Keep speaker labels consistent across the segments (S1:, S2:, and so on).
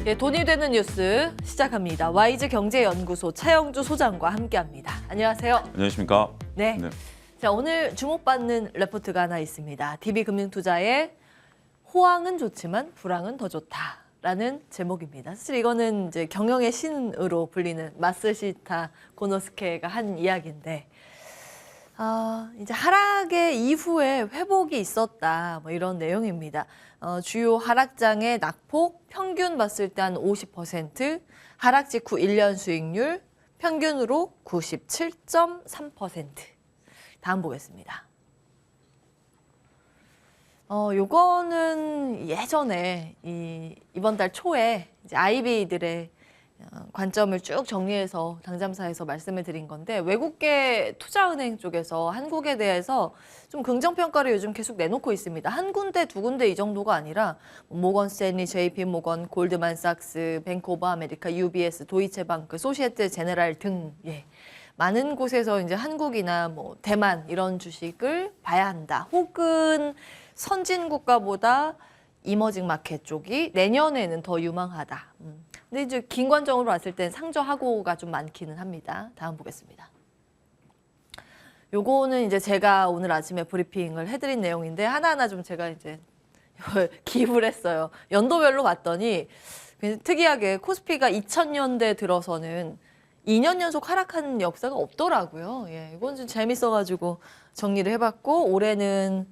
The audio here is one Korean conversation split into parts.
S1: 예, 돈이 되는 뉴스 시작합니다. 와이즈 경제연구소 차영주 소장과 함께합니다. 안녕하세요.
S2: 안녕하십니까?
S1: 네. 자, 오늘 주목받는 레포트가 하나 있습니다. DB금융투자의 호황은 좋지만 불황은 더 좋다라는 제목입니다. 사실 이거는 이제 경영의 신으로 불리는 마쓰시타 고노스케가 한 이야기인데, 이제 하락의 이후에 회복이 있었다, 뭐 이런 내용입니다. 주요 하락장의 낙폭 평균 봤을 때 한 50%, 하락 직후 1년 수익률 평균으로 97.3%. 다음 보겠습니다. 요거는 예전에 이번 달 초에 이제 IB들의 관점을 쭉 정리해서 당잠사에서 말씀을 드린 건데, 외국계 투자은행 쪽에서 한국에 대해서 좀 긍정평가를 요즘 계속 내놓고 있습니다. 한 군데, 두 군데 이 정도가 아니라 모건 스탠리, JP 모건, 골드만삭스, 뱅크 오브 아메리카, UBS, 도이체방크, 소시에테 제네랄 등 많은 곳에서 이제 한국이나 뭐 대만 이런 주식을 봐야 한다. 혹은 선진 국가보다 이머징 마켓 쪽이 내년에는 더 유망하다. 근데 이제 긴관점으로 봤을 땐 상저하고가 좀 많기는 합니다. 다음 보겠습니다. 요거는 이제 제가 오늘 아침에 브리핑을 해드린 내용인데, 하나하나 좀 제가 이제 기입을 했어요. 연도별로 봤더니 특이하게 코스피가 2000년대 들어서는 2년 연속 하락한 역사가 없더라고요. 예, 이건 좀 재밌어가지고 정리를 해봤고, 올해는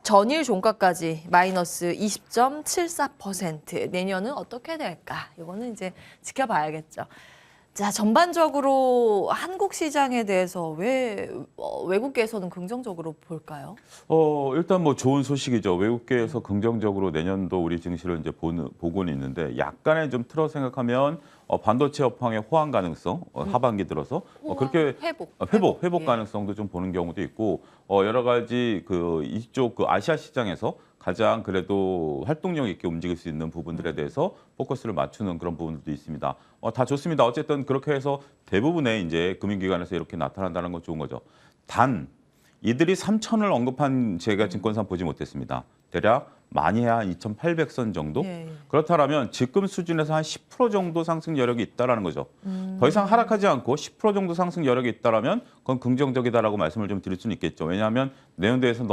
S1: 전일 종가까지 마이너스 20.74%. 내년은 어떻게 될까? 이거는 이제 지켜봐야겠죠. 자, 전반적으로 한국 시장에 대해서 왜 외국계에서는 긍정적으로 볼까요?
S2: 일단 뭐 좋은 소식이죠. 외국계에서 긍정적으로 내년도 우리 증시를 이제 보고는 있는데, 약간의 좀 틀어 생각하면 반도체 업황의 호황 가능성, 하반기 들어서 그렇게 회복 가능성도 좀 보는 경우도 있고, 여러 가지 이쪽 아시아 시장에서 가장 그래도 활동력 있게 움직일 수 있는 부분들에 대해서 포커스를 맞추는 그런 부분들도 있습니다. 다 좋습니다. 어쨌든 그렇게 해서 대부분의 이제 금융기관에서 이렇게 나타난다는 건 좋은 거죠. 단 이들이 3,000을 언급한 제가 증권사 보지 못했습니다. 대략 많이 해야 한 2,800선 정도? 그렇다면 지금 수준에서 한 10% 정도 상승 여력이 있다는 거죠. 더 이상 하락하지 않고 10% 정도 상승 여력이 있다면 그건 긍정적이다라고 말씀을 좀 드릴 수는 있겠죠. 왜냐하면 내용대에서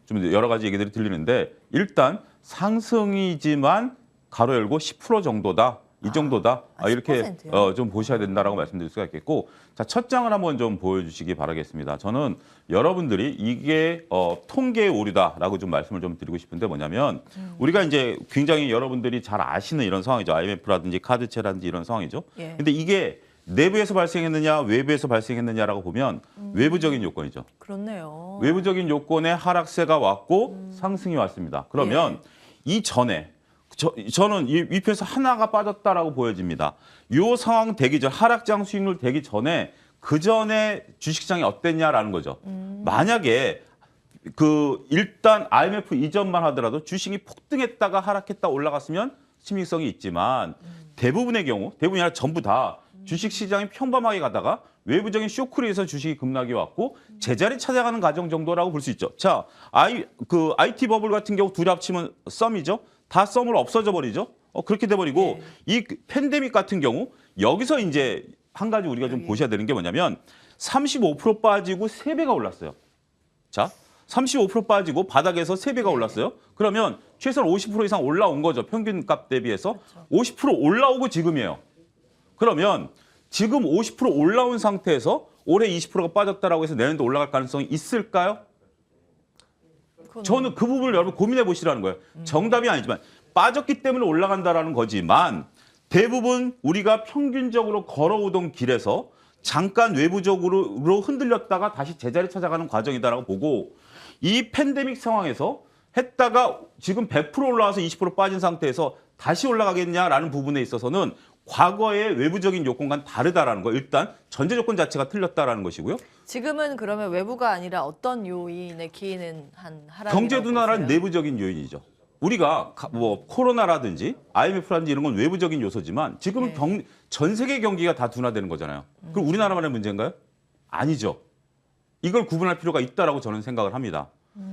S2: 좀 여러 가지 얘기들이 들리는데, 일단 상승이지만 가로 열고 10% 정도다. 이 정도다. 이렇게 좀 보셔야 된다라고 말씀드릴 수가 있겠고, 자, 첫 장을 한번 좀 보여주시기 바라겠습니다. 저는 여러분들이 이게 통계의 오류다라고 좀 말씀을 좀 드리고 싶은데, 뭐냐면 우리가 이제 굉장히 여러분들이 잘 아시는 이런 상황이죠. IMF라든지 카드채라든지 이런 상황이죠. 근데 이게 내부에서 발생했느냐 외부에서 발생했느냐라고 보면 외부적인 요건이죠.
S1: 그렇네요.
S2: 외부적인 요건에 하락세가 왔고 상승이 왔습니다. 그러면 이전에 저는 이 위표에서 하나가 빠졌다라고 보여집니다. 이 상황 되기 전, 하락장 수익률 되기 전에 그 전에 주식시장이 어땠냐라는 거죠. 만약에 일단 IMF 이전만 하더라도 주식이 폭등했다가 하락했다 올라갔으면 신빙성이 있지만, 대부분의 경우, 대부분이 아니라 전부 다 주식시장이 평범하게 가다가 외부적인 쇼크로 해서 주식이 급락이 왔고 제자리 찾아가는 과정 정도라고 볼 수 있죠. 자, IT 버블 같은 경우 둘이 합치면 썸이죠. 다 썸으로 없어져 버리죠. 그렇게 돼버리고, 이 팬데믹 같은 경우 여기서 이제 한 가지 우리가 좀 보셔야 되는 게 뭐냐면 35% 빠지고 3배가 올랐어요. 자, 35% 빠지고 바닥에서 3배가 올랐어요. 그러면 최소한 50% 이상 올라온 거죠. 평균값 대비해서. 그렇죠. 50% 올라오고 지금이에요. 그러면 지금 50% 올라온 상태에서 올해 20%가 빠졌다라고 해서 내년도 올라갈 가능성이 있을까요? 저는 그 부분을 여러분 고민해 보시라는 거예요. 정답이 아니지만 빠졌기 때문에 올라간다라는 거지만, 대부분 우리가 평균적으로 걸어오던 길에서 잠깐 외부적으로 흔들렸다가 다시 제자리 찾아가는 과정이다라고 보고, 이 팬데믹 상황에서 했다가 지금 100% 올라와서 20% 빠진 상태에서 다시 올라가겠냐라는 부분에 있어서는 과거의 외부적인 요건과는 다르다라는 거, 일단 전제 조건 자체가 틀렸다라는 것이고요.
S1: 지금은 그러면 외부가 아니라 어떤 요인에 기인은 한 하락이라고
S2: 경제 둔화란
S1: 보세요?
S2: 내부적인 요인이죠. 우리가 뭐 코로나라든지 IMF라든지 이런 건 외부적인 요소지만, 지금은 전 세계 경기가 다 둔화되는 거잖아요. 그럼 우리나라만의 문제인가요? 아니죠. 이걸 구분할 필요가 있다라고 저는 생각을 합니다.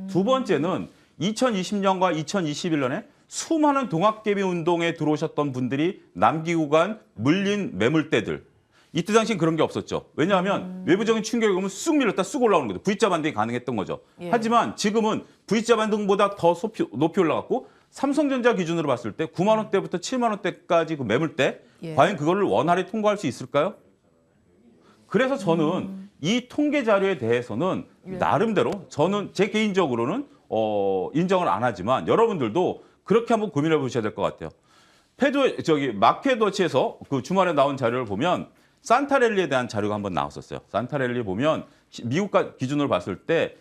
S2: 두 번째는 2020년과 2021년에 수많은 동학개미 운동에 들어오셨던 분들이 남기고 간 물린 매물대들. 이때 당시엔 그런 게 없었죠. 왜냐하면 외부적인 충격이 오면 쑥 밀었다 쑥 올라오는 거죠. V자 반등이 가능했던 거죠.
S1: 예.
S2: 하지만 지금은 V자 반등보다 더 높이 올라갔고 삼성전자 기준으로 봤을 때 9만 원대부터 7만 원대까지 그 매물대
S1: 예.
S2: 과연 그거를 원활히 통과할 수 있을까요? 그래서 저는 이 통계 자료에 대해서는
S1: 예.
S2: 나름대로 저는 제 개인적으로는 인정을 안 하지만 여러분들도 그렇게 한번 고민해 보셔야 될 것 같아요. 마켓워치에서 그 주말에 나온 자료를 보면 산타랠리에 대한 자료가 한번 나왔었어요. 산타랠리 보면 미국 기준으로 봤을 때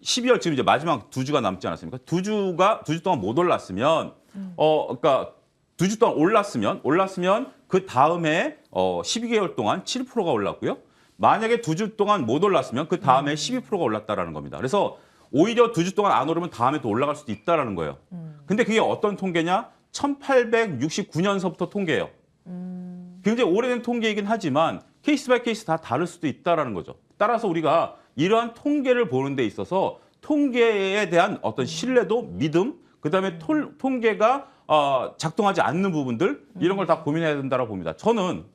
S2: 12월 지금 이제 마지막 2주가 남지 않았습니까? 2주 동안 못 올랐으면 그러니까 2주 동안 올랐으면 그 다음에 12개월 동안 7%가 올랐고요. 만약에 2주 동안 못 올랐으면 그 다음에 12%가 올랐다라는 겁니다. 그래서 오히려 2주 동안 안 오르면 다음에 또 올라갈 수도 있다라는 거예요. 근데 그게 어떤 통계냐? 1869년서부터 통계예요. 굉장히 오래된 통계이긴 하지만 케이스 바이 케이스 다 다를 수도 있다라는 거죠. 따라서 우리가 이러한 통계를 보는 데 있어서 통계에 대한 어떤 신뢰도, 믿음, 그다음에 통계가 작동하지 않는 부분들 이런 걸 다 고민해야 된다고 봅니다. 저는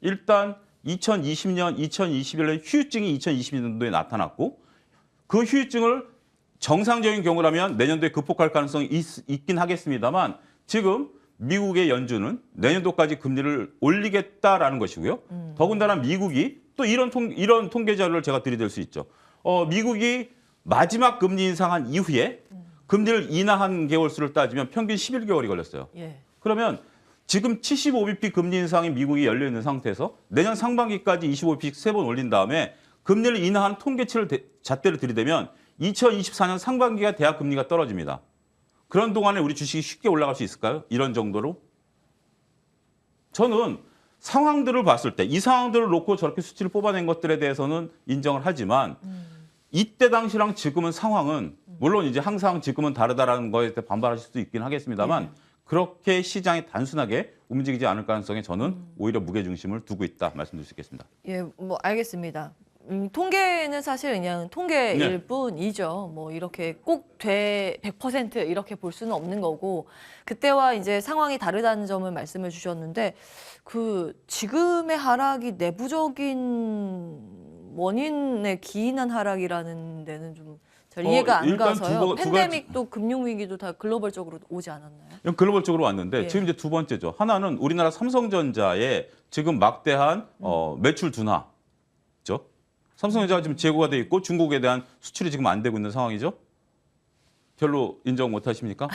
S2: 일단 2020년, 2021년 휴유증이 2020년도에 나타났고 그 휴유증을 정상적인 경우라면 내년도에 극복할 가능성이 있긴 하겠습니다만 지금 미국의 연준은 내년도까지 금리를 올리겠다라는 것이고요. 더군다나 미국이 또 이런 통계 자료를 제가 들이댈 수 있죠. 미국이 마지막 금리 인상한 이후에 금리를 인하한 개월 수를 따지면 평균 11개월이 걸렸어요.
S1: 예.
S2: 그러면 지금 75bp 금리 인상이 미국이 열려 있는 상태에서 내년 상반기까지 25bp 3번 올린 다음에 금리를 인하한 통계치를 잣대를 들이대면 2024년 상반기가 대학 금리가 떨어집니다. 그런 동안에 우리 주식이 쉽게 올라갈 수 있을까요? 이런 정도로? 저는 상황들을 봤을 때 이 상황들을 놓고 저렇게 수치를 뽑아낸 것들에 대해서는 인정을 하지만 이때 당시랑 지금은 상황은 물론 이제 항상 지금은 다르다라는 거에 대해 반발하실 수도 있긴 하겠습니다만 그렇게 시장이 단순하게 움직이지 않을 가능성에 저는 오히려 무게중심을 두고 있다 말씀드릴 수 있겠습니다.
S1: 예, 뭐 알겠습니다. 통계는 사실 그냥 통계일
S2: 네.
S1: 뿐이죠. 뭐 이렇게 꼭 100% 이렇게 볼 수는 없는 거고 그때와 이제 상황이 다르다는 점을 말씀을 주셨는데 그 지금의 하락이 내부적인 원인에 기인한 하락이라는 데는 좀 잘 이해가 안
S2: 일단
S1: 가서요.
S2: 두
S1: 팬데믹도 금융위기도 다 글로벌적으로 오지 않았나요?
S2: 글로벌적으로 왔는데
S1: 예.
S2: 지금 이제 두 번째죠. 하나는 우리나라 삼성전자의 지금 막대한 매출 둔화죠. 삼성전자가 지금 재고가 돼 있고 중국에 대한 수출이 지금 안 되고 있는 상황이죠. 별로 인정 못 하십니까?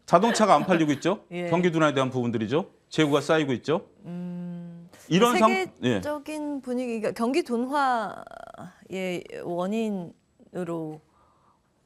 S2: 자동차가 안 팔리고 있죠.
S1: 예.
S2: 경기 둔화에 대한 부분들이죠. 재고가 쌓이고 있죠. 이런
S1: 세계적인 분위기가 경기 둔화의 원인으로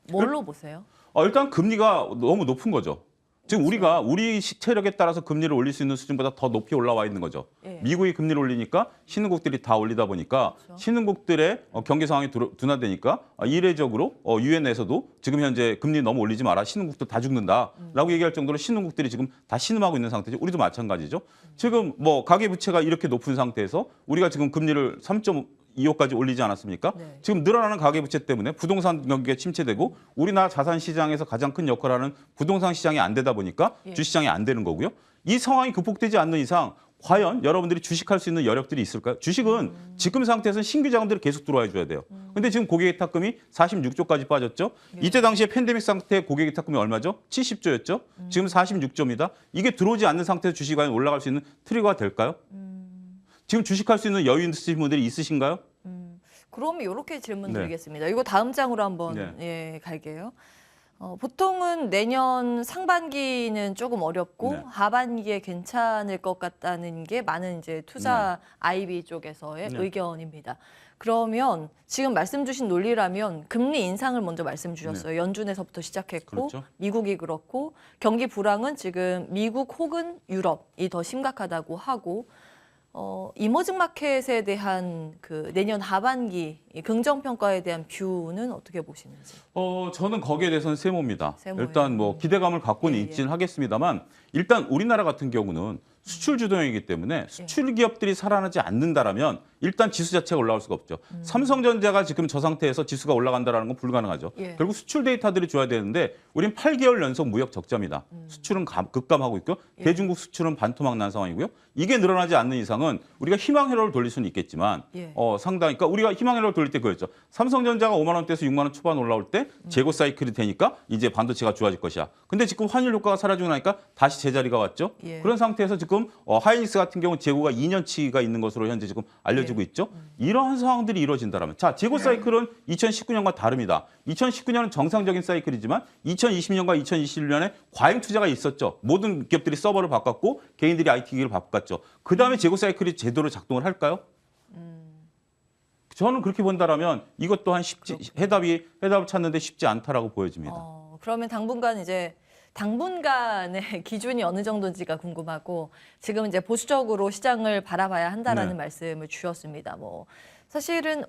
S1: 뭘로 보세요?
S2: 일단 금리가 너무 높은 거죠. 지금 우리가 우리 체력에 따라서 금리를 올릴 수 있는 수준보다 더 높이 올라와 있는 거죠.
S1: 예.
S2: 미국이 금리를 올리니까 신흥국들이 다 올리다 보니까
S1: 그렇죠.
S2: 신흥국들의 경기 상황이 둔화되니까 이례적으로 유엔에서도 지금 현재 금리 너무 올리지 마라. 신흥국들 다 죽는다라고 얘기할 정도로 신흥국들이 지금 다 신음하고 있는 상태죠. 우리도 마찬가지죠. 지금 뭐 가계부채가 이렇게 높은 상태에서 우리가 지금 금리를 3.25까지 올리지 않았습니까?
S1: 네.
S2: 지금 늘어나는 가계부채 때문에 부동산 경기가 침체되고 우리나라 자산 시장에서 가장 큰 역할을 하는 부동산 시장이 안 되다 보니까
S1: 예.
S2: 주시장이 안 되는 거고요. 이 상황이 극복되지 않는 이상 과연 여러분들이 주식할 수 있는 여력들이 있을까요? 주식은 지금 상태에서는 신규 자금들이 계속 들어와 줘야 돼요. 근데 지금 고객위탁금이 46조까지 빠졌죠. 이때 당시에 팬데믹 상태의 고객위탁금이 얼마죠? 70조였죠. 지금 46조입니다. 이게 들어오지 않는 상태에서 주식이 과연 올라갈 수 있는 트리거가 될까요? 지금 주식할 수 있는 여유 있으신 분들이 있으신가요?
S1: 그럼 이렇게 질문
S2: 네.
S1: 드리겠습니다. 이거 다음 장으로 한번
S2: 네.
S1: 예, 갈게요. 보통은 내년 상반기는 조금 어렵고
S2: 네.
S1: 하반기에 괜찮을 것 같다는 게 많은 이제 투자 IB 쪽에서의
S2: 네.
S1: 의견입니다. 그러면 지금 말씀 주신 논리라면 금리 인상을 먼저 말씀 주셨어요. 연준에서부터 시작했고
S2: 그렇죠.
S1: 미국이 그렇고 경기 불황은 지금 미국 혹은 유럽이 더 심각하다고 하고 이머징 마켓에 대한 그 내년 하반기 긍정 평가에 대한 뷰는 어떻게 보시는지?
S2: 저는 거기에 대해서는 세모입니다.
S1: 세모예요.
S2: 일단 뭐 기대감을 갖고는
S1: 예, 예.
S2: 있긴 하겠습니다만 일단 우리나라 같은 경우는 수출 주도형이기 때문에 수출 기업들이 살아나지 않는다라면 일단 지수 자체가 올라올 수가 없죠. 삼성전자가 지금 저 상태에서 지수가 올라간다라는 건 불가능하죠.
S1: 예.
S2: 결국 수출 데이터들이 좋아야 되는데 우린 8개월 연속 무역 적자입니다. 수출은 급감하고 있고 대중국 수출은 반토막 난 상황이고요. 이게 늘어나지 않는 이상은 우리가 희망 회로를 돌릴 수는 있겠지만 상당히 그러니까 우리가 희망 회로를 돌릴 때 그랬죠. 삼성전자가 5만 원대에서 6만 원 초반 올라올 때 재고 사이클이 되니까 이제 반도체가 좋아질 것이야. 근데 지금 환율 효과가 사라지고 나니까 다시 제자리가 왔죠. 그런 상태에서 지금 하이닉스 같은 경우 재고가 2년치가 있는 것으로 현재 지금 알려지고 있죠. 이러한 상황들이 이루어진다면 자, 재고 사이클은 2019년과 다릅니다. 2019년은 정상적인 사이클이지만 2020년과 2021년에 과잉 투자가 있었죠. 모든 기업들이 서버를 바꿨고 개인들이 IT 기기를 바꿨죠. 그다음에 재고 사이클이 제대로 작동을 할까요? 저는 그렇게 본다라면 이것 또한 해답을 찾는데 쉽지 않다라고 보여집니다.
S1: 그러면 당분간의 기준이 어느 정도인지가 궁금하고 지금 이제 보수적으로 시장을 바라봐야 한다라는 말씀을 주셨습니다. 뭐 사실은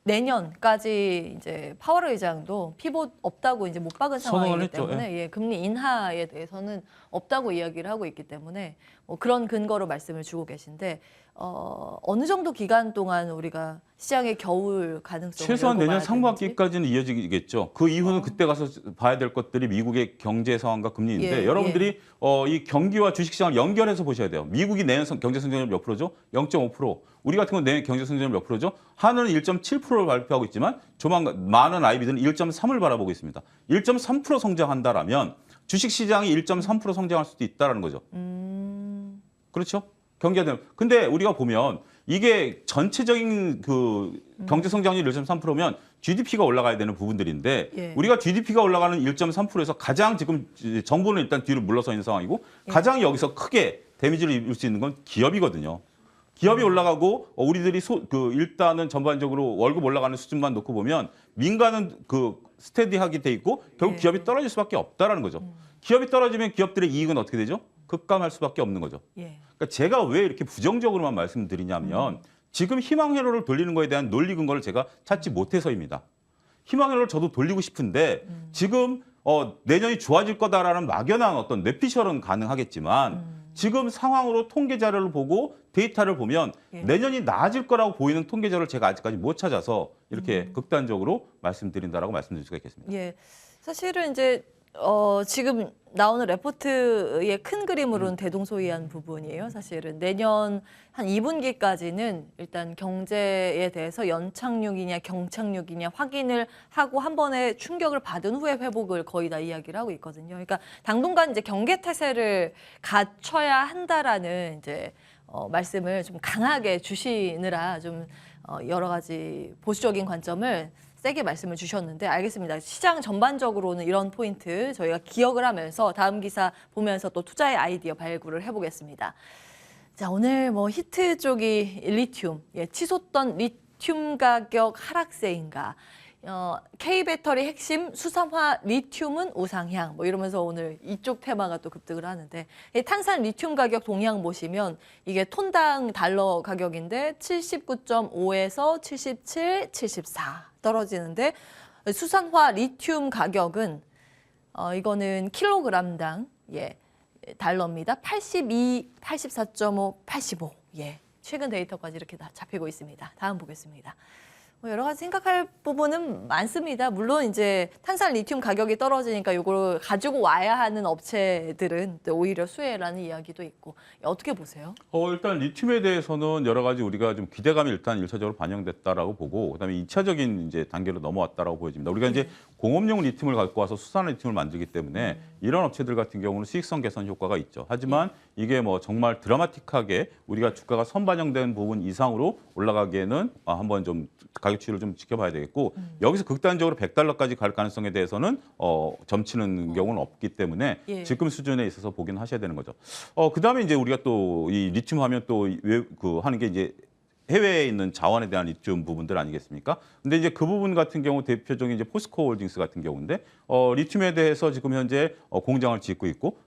S1: 내년까지 이제 파월 의장도 피봇 없다고 이제 못 박은 상황이기 때문에 금리 인하에 대해서는 없다고 이야기를 하고 있기 때문에 뭐 그런 근거로 말씀을 주고 계신데 어느 정도 기간 동안 우리가 시장의 겨울 가능성을
S2: 최소한 내년 상반기까지는 이어지겠죠. 그 이후는 그때 가서 봐야 될 것들이 미국의 경제 상황과 금리인데 여러분들이 이 경기와 주식시장을 연결해서 보셔야 돼요. 미국이 내년 경제 성장률 몇 프로죠? 0.5%. 우리 같은 경우는 내년 경제 성장률 몇 프로죠? 한은은 1.7%를 발표하고 있지만 조만간 많은 아이비들은 1.3을 바라보고 있습니다. 1.3% 성장한다라면 주식시장이 1.3% 성장할 수도 있다는 거죠. 그렇죠? 경기가 되면. 근데 우리가 보면 이게 전체적인 그 경제 성장률 1.3%면 GDP가 올라가야 되는 부분들인데 우리가 GDP가 올라가는 1.3%에서 가장 지금 정부는 일단 뒤로 물러서 있는 상황이고 가장 여기서 크게 데미지를 입을 수 있는 건 기업이거든요. 기업이 올라가고 우리들이 일단은 전반적으로 월급 올라가는 수준만 놓고 보면 민간은 스테디하게 돼 있고 결국 기업이 떨어질 수밖에 없다라는 거죠. 기업이 떨어지면 기업들의 이익은 어떻게 되죠? 급감할 수밖에 없는 거죠. 그러니까 제가 왜 이렇게 부정적으로만 말씀드리냐면 지금 희망 회로를 돌리는 거에 대한 논리 근거를 제가 찾지 못해서입니다. 희망 회로를 저도 돌리고 싶은데 지금 내년이 좋아질 거다라는 막연한 어떤 뇌피셜은 가능하겠지만 지금 상황으로 통계 자료를 보고 데이터를 보면 내년이 나아질 거라고 보이는 통계 자료를 제가 아직까지 못 찾아서 이렇게 극단적으로 말씀드린다라고 말씀드릴 수가 있겠습니다.
S1: 사실은 이제 지금 나오는 레포트의 큰 그림으로는 대동소이한 부분이에요. 사실은 내년 한 2분기까지는 일단 경제에 대해서 연착륙이냐 경착륙이냐 확인을 하고 한 번에 충격을 받은 후에 회복을 거의 다 이야기를 하고 있거든요. 그러니까 당분간 이제 경계 태세를 갖춰야 한다라는 이제 말씀을 좀 강하게 주시느라 좀 여러 가지 보수적인 관점을 세게 말씀을 주셨는데 알겠습니다. 시장 전반적으로는 이런 포인트 저희가 기억을 하면서 다음 기사 보면서 또 투자의 아이디어 발굴을 해보겠습니다. 자, 오늘 뭐 히트 쪽이 리튬, 치솟던 리튬 가격 하락세인가? K배터리 핵심 수산화 리튬은 우상향 뭐 이러면서 오늘 이쪽 테마가 또 급등을 하는데 탄산 리튬 가격 동향 보시면 이게 톤당 달러 가격인데 79.5에서 77, 74 떨어지는데 수산화 리튬 가격은 이거는 킬로그램당 달러입니다. 82, 84.5, 85 최근 데이터까지 이렇게 다 잡히고 있습니다. 다음 보겠습니다. 여러 가지 생각할 부분은 많습니다. 물론 이제 탄산 리튬 가격이 떨어지니까 이걸 가지고 와야 하는 업체들은 오히려 수혜라는 이야기도 있고 어떻게 보세요?
S2: 일단 리튬에 대해서는 여러 가지 우리가 좀 기대감이 일단 1차적으로 반영됐다라고 보고 그다음에 2차적인 이제 단계로 넘어왔다라고 보여집니다. 우리가 이제 공업용 리튬을 갖고 와서 수산 리튬을 만들기 때문에 이런 업체들 같은 경우는 수익성 개선 효과가 있죠. 하지만 이게 뭐 정말 드라마틱하게 우리가 주가가 선반영된 부분 이상으로 올라가기에는 한번 좀 가격 추이를 좀 지켜봐야 되겠고 여기서 극단적으로 $100까지 갈 가능성에 대해서는 점치는 경우는 없기 때문에 지금 수준에 있어서 보긴 하셔야 되는 거죠. 그다음에 이제 우리가 또 이 리튬 하면 또 하는 게 이제 해외에 있는 자원에 대한 리튬 부분들 아니겠습니까? 근데 이제 그 부분 같은 경우 대표적인 이제 포스코 홀딩스 같은 경우인데 리튬에 대해서 지금 현재 공장을 짓고 있고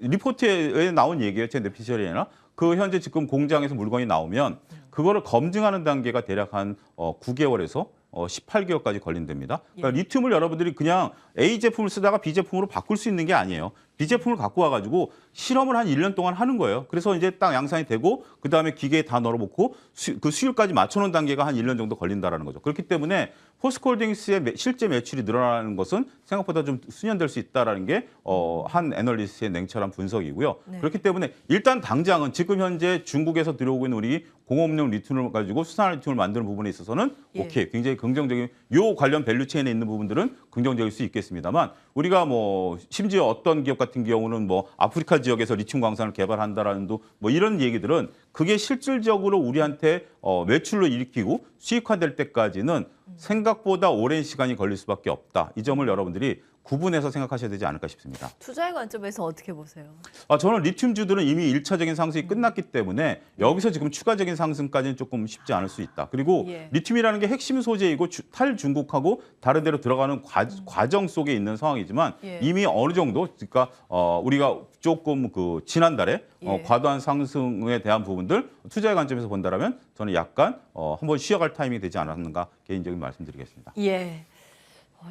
S2: 리포트에 나온 얘기예요. 제 뇌피셜이나 그 현재 지금 공장에서 물건이 나오면 그거를 검증하는 단계가 대략 한 9개월에서 18개월까지 걸린답니다. 그러니까
S1: 예.
S2: 리튬을 여러분들이 그냥 A 제품을 쓰다가 B 제품으로 바꿀 수 있는 게 아니에요. B 제품을 갖고 와가지고 실험을 한 1년 동안 하는 거예요. 그래서 이제 딱 양산이 되고 그다음에 기계에 다 넣어놓고 그 수율까지 맞춰놓은 단계가 한 1년 정도 걸린다라는 거죠. 그렇기 때문에 포스코홀딩스의 실제 매출이 늘어나는 것은 생각보다 좀 수년될 수 있다라는 게 한 애널리스트의 냉철한 분석이고요.
S1: 네.
S2: 그렇기 때문에 일단 당장은 지금 현재 중국에서 들어오고 있는 우리 공업용 리튬을 가지고 수산화 리튬을 만드는 부분에 있어서는
S1: 예.
S2: 오케이 굉장히 긍정적인 요 관련 밸류체인에 있는 부분들은 긍정적일 수 있겠습니다만 우리가 뭐 심지어 어떤 기업 같은 경우는 뭐 아프리카 지역에서 리튬 광산을 개발한다라는 뭐 이런 얘기들은 그게 실질적으로 우리한테 매출로 일으키고 수익화될 때까지는 생각보다 오랜 시간이 걸릴 수밖에 없다. 이 점을 여러분들이 구분해서 생각하셔야 되지 않을까 싶습니다.
S1: 투자의 관점에서 어떻게 보세요?
S2: 저는 리튬주들은 이미 1차적인 상승이 끝났기 때문에 여기서 지금 추가적인 상승까지는 조금 쉽지 않을 수 있다. 그리고
S1: 예.
S2: 리튬이라는 게 핵심 소재이고 탈중국하고 다른 데로 들어가는 과정 속에 있는 상황이지만
S1: 예.
S2: 이미 어느 정도 그러니까 우리가 조금 그 지난달에
S1: 예.
S2: 과도한 상승에 대한 부분들 투자의 관점에서 본다라면 저는 약간 한번 쉬어갈 타이밍이 되지 않았는가 개인적인 말씀드리겠습니다.
S1: 예.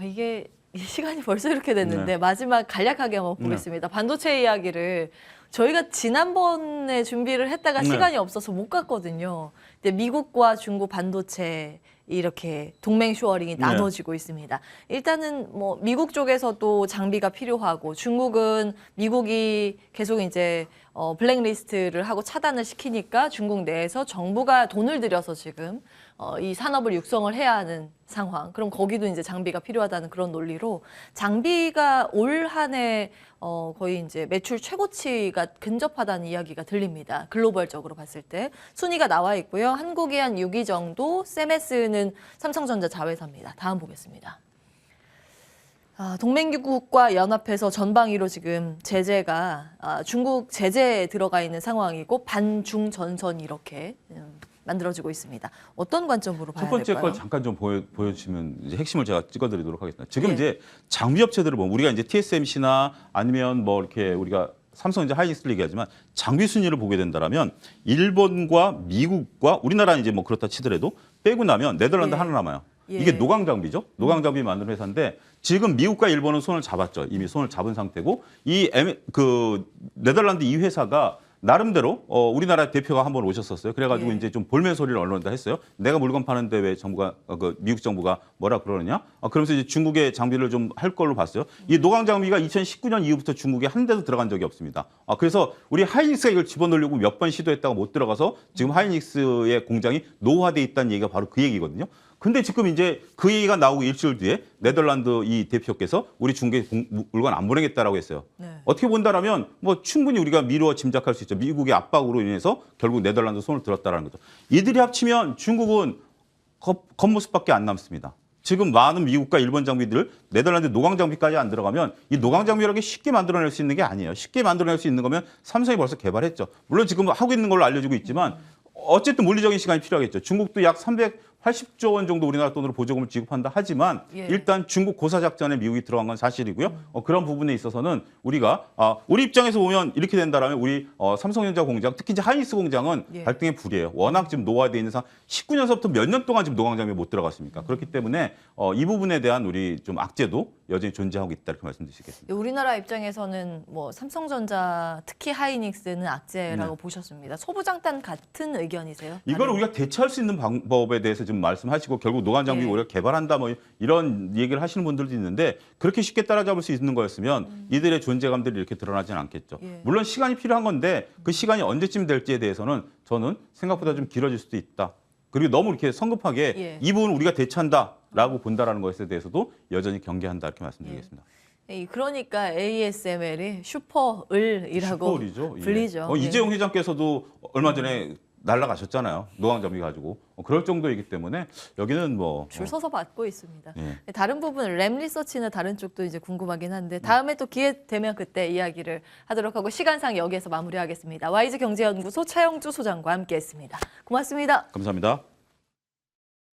S1: 이게 시간이 벌써 이렇게 됐는데
S2: 네.
S1: 마지막 간략하게 한번 보겠습니다. 반도체 이야기를 저희가 지난번에 준비를 했다가
S2: 네.
S1: 시간이 없어서 못 갔거든요. 근데 미국과 중국 반도체 이렇게 동맹 쇼어링이
S2: 네.
S1: 나눠지고 있습니다. 일단은 뭐 미국 쪽에서도 장비가 필요하고 중국은 미국이 계속 이제 블랙리스트를 하고 차단을 시키니까 중국 내에서 정부가 돈을 들여서 지금 이 산업을 육성을 해야 하는 상황. 그럼 거기도 이제 장비가 필요하다는 그런 논리로 장비가 올 한 해 거의 이제 매출 최고치가 근접하다는 이야기가 들립니다. 글로벌적으로 봤을 때 순위가 나와 있고요. 한국이 한 6위 정도, 세메스는 삼성전자 자회사입니다. 다음 보겠습니다. 동맹국과 연합해서 전방위로 지금 제재가 중국 제재에 들어가 있는 상황이고 반중전선이 이렇게 만들어지고 있습니다. 어떤 관점으로 봐야
S2: 첫 번째
S1: 될까요?
S2: 걸 잠깐 좀 보여주시면 이제 핵심을 제가 찍어드리도록 하겠습니다. 지금
S1: 예.
S2: 이제 장비 업체들을 보면 우리가 이제 TSMC나 아니면 뭐 이렇게 우리가 삼성전자 하이닉스를 얘기하지만 장비 순위를 보게 된다라면 일본과 미국과 우리나라는 이제 뭐 그렇다 치더라도 빼고 나면 네덜란드
S1: 예.
S2: 하나 남아요.
S1: 예.
S2: 이게 노광 장비죠. 노광 장비 만드는 회사인데 지금 미국과 일본은 손을 잡았죠. 이미 손을 잡은 상태고 그 네덜란드 이 회사가 나름대로 우리나라 대표가 한번 오셨었어요. 그래가지고
S1: 예.
S2: 이제 좀 볼멘 소리를 언론에다 했어요. 내가 물건 파는데 왜 정부가 미국 정부가 뭐라 그러느냐? 그러면서 이제 중국의 장비를 좀 할 걸로 봤어요. 이 노광 장비가 2019년 이후부터 중국에 한 대도 들어간 적이 없습니다. 그래서 우리 하이닉스가 이걸 집어넣으려고 몇 번 시도했다가 못 들어가서 지금 하이닉스의 공장이 노후화돼 있다는 얘기가 바로 그 얘기거든요. 근데 지금 이제 그 얘기가 나오고 일주일 뒤에 네덜란드 이 대표께서 우리 중국에 물건 안 보내겠다라고 했어요.
S1: 네.
S2: 어떻게 본다라면 뭐 충분히 우리가 미루어 짐작할 수 있죠. 미국의 압박으로 인해서 결국 네덜란드 손을 들었다라는 거죠. 이들이 합치면 중국은 겉모습밖에 안 남습니다. 지금 많은 미국과 일본 장비들 네덜란드 노광 장비까지 안 들어가면 이 노광 장비라는 게 쉽게 만들어낼 수 있는 게 아니에요. 쉽게 만들어낼 수 있는 거면 삼성이 벌써 개발했죠. 물론 지금 하고 있는 걸로 알려지고 있지만 어쨌든 물리적인 시간이 필요하겠죠. 중국도 약 380조 원 정도 우리나라 돈으로 보조금을 지급한다 하지만
S1: 예.
S2: 일단 중국 고사작전에 미국이 들어간 건 사실이고요. 그런 부분에 있어서는 우리가 우리 입장에서 보면 이렇게 된다라면 우리 삼성전자 공장 특히 이제 하이닉스 공장은
S1: 예.
S2: 발등에 불이에요. 워낙 지금 노화되어 있는 상황 19년서부터 몇 년 동안 지금 노광장비에 못 들어갔습니까? 그렇기 때문에 이 부분에 대한 우리 좀 악재도 여전히 존재하고 있다 이렇게 말씀드리겠습니다.
S1: 우리나라 입장에서는 뭐 삼성전자 특히 하이닉스는 악재라고 보셨습니다. 소부장단 같은 의견이세요?
S2: 이걸
S1: 다른-
S2: 우리가 대처할 수 있는 방법에 대해서 지금 말씀하시고 결국 노광 장비
S1: 예.
S2: 우리가 개발한다 뭐 이런 얘기를 하시는 분들도 있는데 그렇게 쉽게 따라잡을 수 있는 거였으면 이들의 존재감들이 이렇게 드러나지는 않겠죠.
S1: 예.
S2: 물론 시간이 필요한 건데 그 시간이 언제쯤 될지에 대해서는 저는 생각보다 좀 길어질 수도 있다. 그리고 너무 이렇게 성급하게
S1: 예.
S2: 이 부분을 우리가 대처한다라고 본다라는 것에 대해서도 여전히 경계한다 이렇게 말씀드리겠습니다.
S1: 그러니까 ASML이 슈퍼을이라고
S2: 슈퍼울이죠. 예.
S1: 불리죠.
S2: 이재용 회장께서도 얼마 전에 날라가셨잖아요. 노광 장비 가지고 그럴 정도이기 때문에 여기는 뭐
S1: 줄 서서 받고 있습니다.
S2: 예.
S1: 다른 부분 램 리서치나 다른 쪽도 이제 궁금하긴 한데 다음에 또 기회 되면 그때 이야기를 하도록 하고 시간상 여기에서 마무리하겠습니다. 와이즈 경제연구소 차영주 소장과 함께했습니다. 고맙습니다.
S2: 감사합니다.